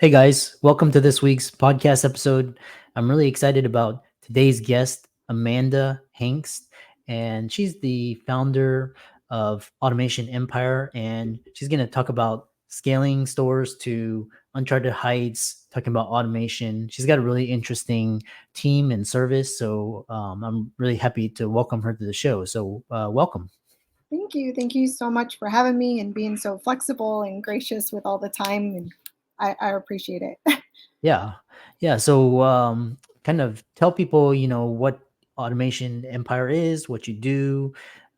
Hey guys, welcome to this week's podcast episode. I'm really excited about today's guest, Amanda Hanks, and she's the founder of Automation Empire, and she's going to talk about scaling stores to uncharted heights, talking about automation. She's got a really interesting team and service, so I'm really happy to welcome her to the show. So, welcome. Thank you. Thank you so much for having me and being so flexible and gracious with all the time. And I appreciate it. Yeah. Yeah. So kind of tell people, what Automation Empire is, what you do,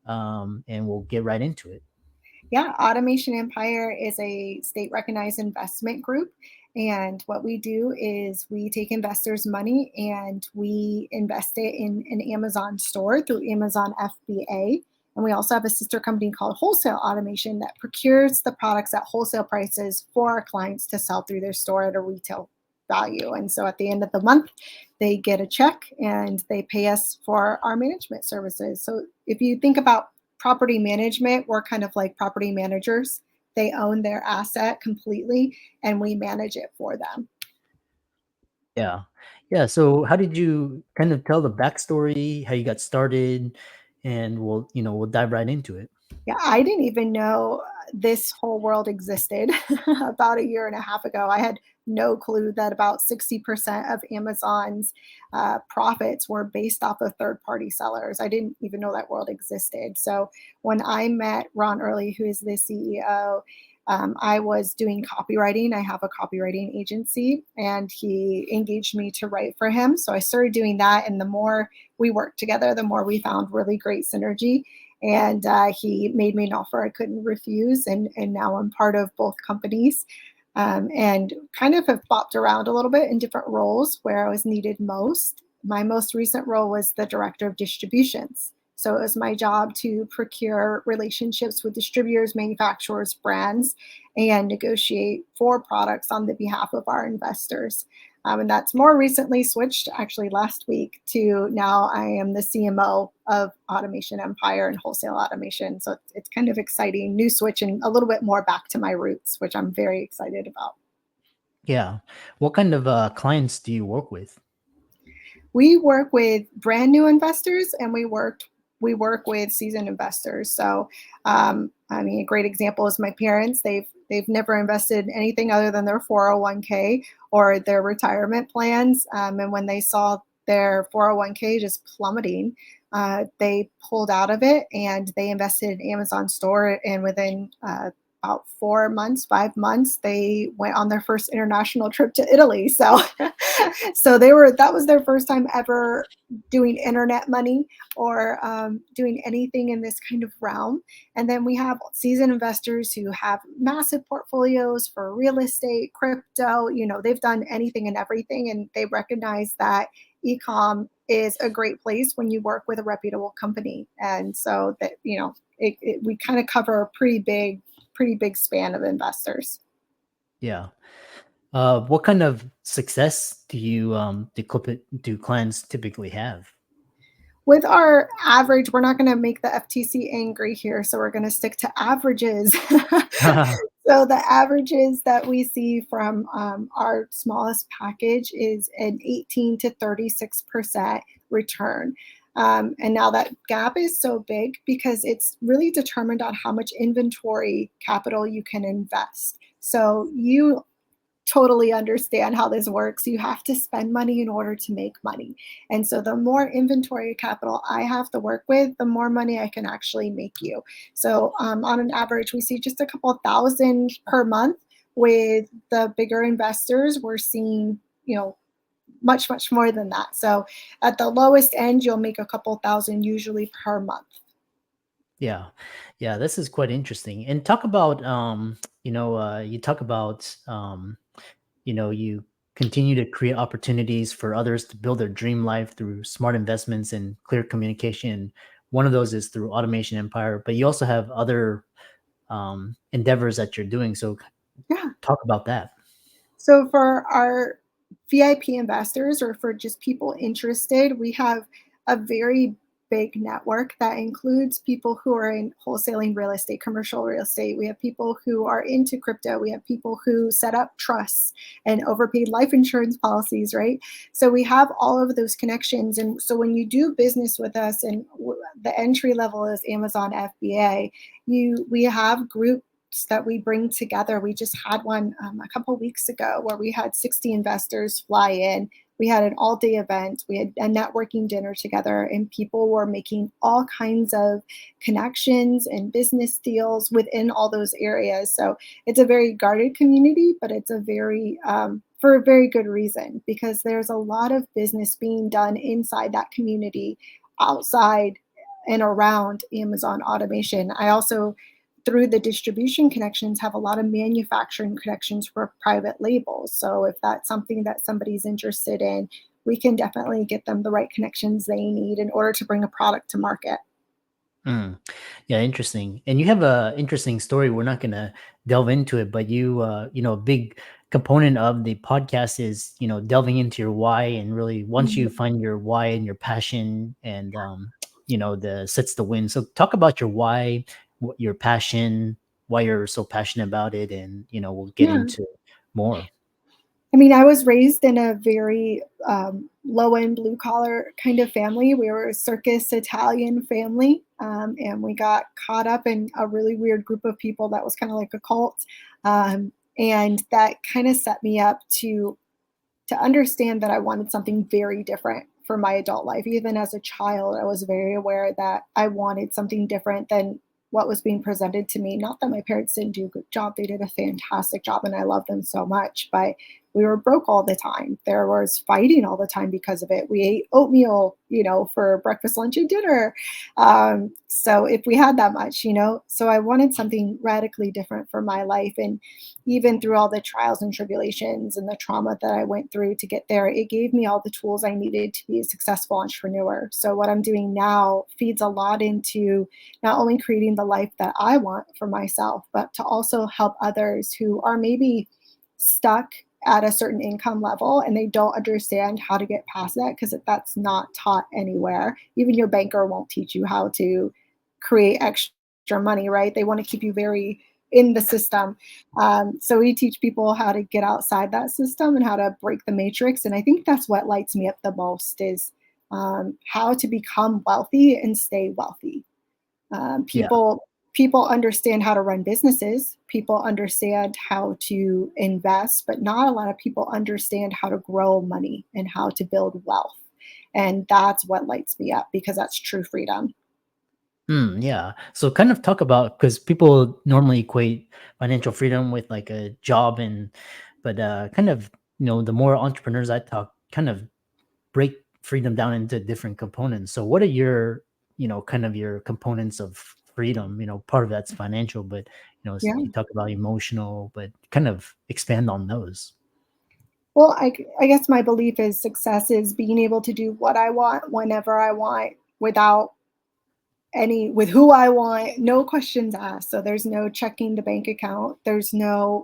and we'll get right into it. Yeah, Automation Empire is a state recognized investment group. And what we do is we take investors' money and we invest it in an Amazon store through Amazon FBA. And we also have a sister company called Wholesale Automation that procures the products at wholesale prices for our clients to sell through their store at a retail value. And so at the end of the month, they get a check and they pay us for our management services. So if you think about property management, we're kind of like property managers. They own their asset completely and we manage it for them. Yeah. Yeah. So how did you kind of tell the backstory, how you got started, and we'll dive right into it. Yeah, I didn't even know this whole world existed about a year and a half ago. I had no clue that about 60% of Amazon's profits were based off of third party sellers. I didn't even know that world existed. So when I met Ron Early, who is the CEO, I was doing copywriting. I have a copywriting agency, and he engaged me to write for him. So I started doing that. And the more we worked together, the more we found really great synergy. And he made me an offer I couldn't refuse. And now I'm part of both companies, and kind of have bopped around a little bit in different roles where I was needed most. My most recent role was the director of distributions. So it was my job to procure relationships with distributors, manufacturers, brands, and negotiate for products on the behalf of our investors. And that's more recently switched, actually last week, to now I am the CMO of Automation Empire and Wholesale Automation. So it's kind of exciting, new switch, and a little bit more back to my roots, which I'm very excited about. Yeah. What kind of clients do you work with? We work with brand new investors and we work with seasoned investors. So I mean, a great example is my parents. They've never invested in anything other than their 401k or their retirement plans. And when they saw their 401k just plummeting, they pulled out of it and they invested in Amazon store. And within about 4 months, 5 months, they went on their first international trip to Italy. So, so that was their first time ever doing internet money or doing anything in this kind of realm. And then we have seasoned investors who have massive portfolios for real estate, crypto. They've done anything and everything, and they recognize that ecom is a great place when you work with a reputable company. And so that we kind of cover a pretty big span of investors. Yeah. What kind of success do clients typically have? With our average, we're not going to make the FTC angry here, so we're going to stick to averages. So the averages that we see from our smallest package is an 18 to 36% return. And now that gap is so big because it's really determined on how much inventory capital you can invest. So you totally understand how this works. You have to spend money in order to make money. And so the more inventory capital I have to work with, the more money I can actually make you. So on an average, we see just a couple of thousand per month. With the bigger investors, we're seeing, much, much more than that. So at the lowest end, you'll make a couple thousand usually per month. Yeah. Yeah, this is quite interesting. And talk about you talk about you continue to create opportunities for others to build their dream life through smart investments and clear communication. One of those is through Automation Empire, but you also have other endeavors that you're doing. So Yeah. talk about that. So for our VIP investors or for just people interested, we have a very big network that includes people who are in wholesaling real estate, commercial real estate. We have people who are into crypto. We have people who set up trusts and overpaid life insurance policies, right? So we have all of those connections. And so when you do business with us, and the entry level is Amazon FBA, we have groups that we bring together. We just had one a couple weeks ago where we had 60 investors fly in. We had an all-day event. We had a networking dinner together, and people were making all kinds of connections and business deals within all those areas. So it's a very guarded community, but it's a very for a very good reason, because there's a lot of business being done inside that community, outside and around Amazon automation. I also, through the distribution connections, have a lot of manufacturing connections for private labels. So if that's something that somebody's interested in, we can definitely get them the right connections they need in order to bring a product to market. Mm. Yeah, interesting. And you have a interesting story. We're not gonna delve into it, but a big component of the podcast is, delving into your why, and really once you Mhm. find your why and your passion, and the sets the win. So talk about your why, your passion, why you're so passionate about it, and we'll get Yeah. into more. I mean, I was raised in a very low end blue collar kind of family. We were a circus Italian family, and we got caught up in a really weird group of people that was kind of like a cult. And that kind of set me up to understand that I wanted something very different for my adult life. Even as a child, I was very aware that I wanted something different than what was being presented to me. Not that my parents didn't do a good job, they did a fantastic job and I love them so much, but we were broke all the time. There was fighting all the time because of it. We ate oatmeal, for breakfast, lunch, and dinner. So if we had that much, so I wanted something radically different for my life. And even through all the trials and tribulations and the trauma that I went through to get there, it gave me all the tools I needed to be a successful entrepreneur. So what I'm doing now feeds a lot into not only creating the life that I want for myself, but to also help others who are maybe stuck at a certain income level and they don't understand how to get past that, because that's not taught anywhere. Even your banker won't teach you how to create extra money, right? They want to keep you very in the system. So we teach people how to get outside that system and how to break the matrix. And I think that's what lights me up the most is how to become wealthy and stay wealthy. Um, Yeah. people people understand how to run businesses. People understand how to invest, but not a lot of people understand how to grow money and how to build wealth. And that's what lights me up, because that's true freedom. Yeah. So kind of talk about, because people normally equate financial freedom with like a job, but kind of, the more entrepreneurs I talk, kind of break freedom down into different components. So what are your, kind of your components of freedom? Part of that's financial, but Yeah. you talk about emotional, but kind of expand on those. Well, I guess my belief is success is being able to do what I want whenever I want without with who I want, no questions asked. So there's no checking the bank account. There's no,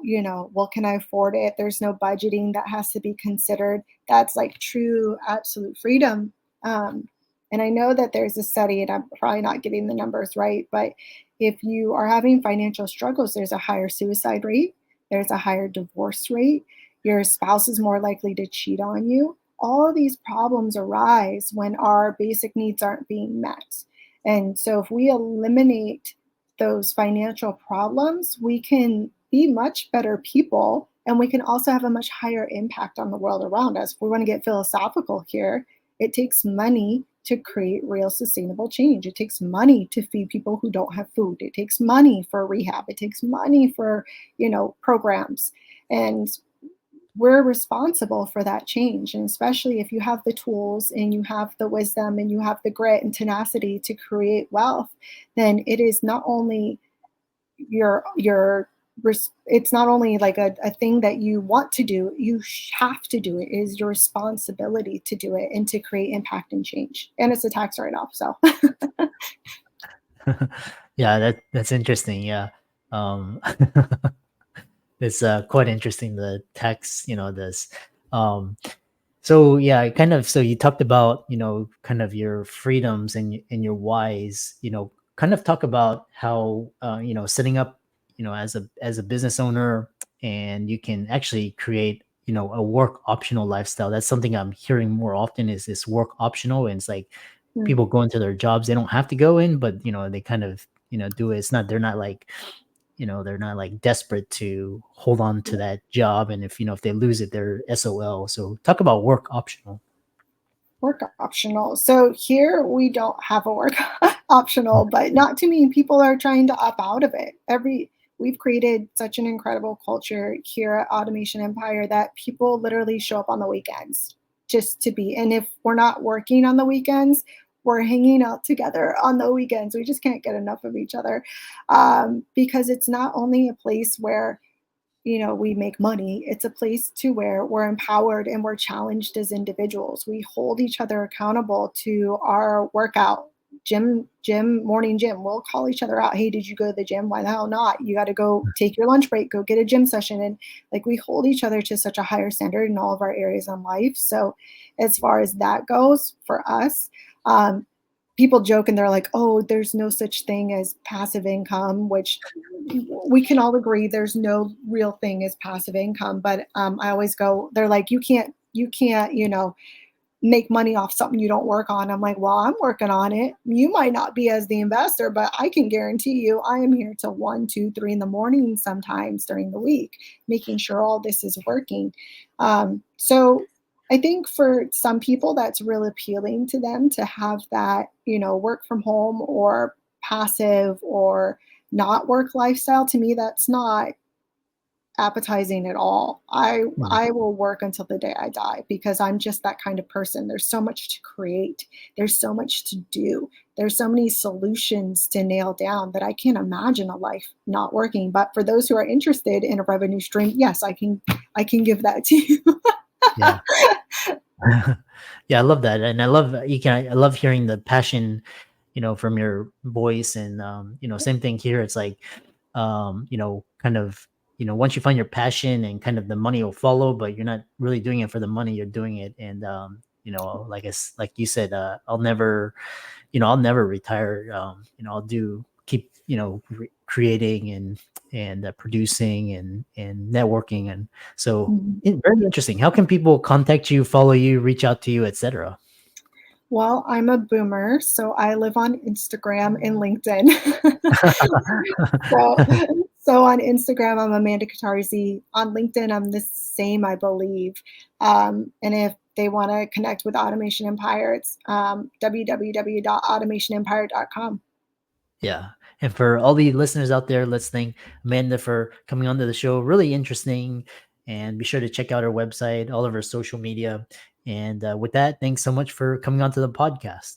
well, can I afford it? There's no budgeting that has to be considered. That's like true, absolute freedom. Um, and I know that there's a study, and I'm probably not getting the numbers right, but if you are having financial struggles, there's a higher suicide rate, there's a higher divorce rate, your spouse is more likely to cheat on you. All of these problems arise when our basic needs aren't being met. And so if we eliminate those financial problems, we can be much better people, and we can also have a much higher impact on the world around us. If we want to get philosophical here, it takes money to create real sustainable change. It takes money to feed people who don't have food. It takes money for rehab. It takes money for, programs. And we're responsible for that change. And especially if you have the tools and you have the wisdom and you have the grit and tenacity to create wealth, then it is not only your it's not only like a thing that you want to do, you have to do it. It is your responsibility to do it and to create impact and change. And it's a tax write-off. So Yeah, that's interesting. Yeah. Um it's quite interesting, the tax, this. Um So yeah, kind of. So you talked about, kind of your freedoms and your whys. Kind of talk about how, setting up, as a business owner, and you can actually create, a work optional lifestyle. That's something I'm hearing more often, is this work optional, and it's like Mm, people go into their jobs. They don't have to go in, but they kind of, do it. It's not. They're not like desperate to hold on to yeah. that job, and if they lose it, they're SOL. So talk about work optional. Work optional. So here we don't have a work optional, but not too many people are trying to opt out of it. We've created such an incredible culture here at Automation Empire that people literally show up on the weekends just to be. And if we're not working on the weekends, we're hanging out together on the weekends. We just can't get enough of each other, because it's not only a place where we make money. It's a place to where we're empowered and we're challenged as individuals. We hold each other accountable to our workout. Morning gym. We'll call each other out. Hey, did you go to the gym? Why the hell not? You got to go take your lunch break, go get a gym session. And like we hold each other to such a higher standard in all of our areas in life. So, as far as that goes for us, um, people joke and they're like, oh, there's no such thing as passive income, which we can all agree there's no real thing as passive income. But I always go, they're like, you can't, make money off something you don't work on. I'm like, well, I'm working on it. You might not be as the investor, but I can guarantee you I am here till 1, 2, 3 in the morning sometimes during the week, making sure all this is working. So I think for some people that's real appealing to them to have that, work from home or passive or not work lifestyle. To me, that's not appetizing at all. I Mm. I will work until the day I die because I'm just that kind of person. There's so much to create. There's so much to do. There's so many solutions to nail down that I can't imagine a life not working. But for those who are interested in a revenue stream, yes, I can give that to you. Yeah. Yeah, I love that, and I love hearing the passion, from your voice, and same thing here. It's like, kind of, once you find your passion, and kind of the money will follow, but you're not really doing it for the money. You're doing it, and like you said, I'll never retire. I'll do keep creating, and producing, and networking, and so very interesting. How can people contact you, follow you, reach out to you, etc.? Well, I'm a boomer, so I live on Instagram and LinkedIn. So, so on Instagram, I'm Amanda Catarzi. On LinkedIn, I'm the same, I believe. And if they want to connect with Automation Empire, it's www.automationempire.com. Yeah. And for all the listeners out there, let's thank Amanda for coming onto the show. Really interesting. And be sure to check out our website, all of our social media. And with that, thanks so much for coming onto the podcast.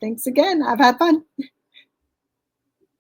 Thanks again. I've had fun.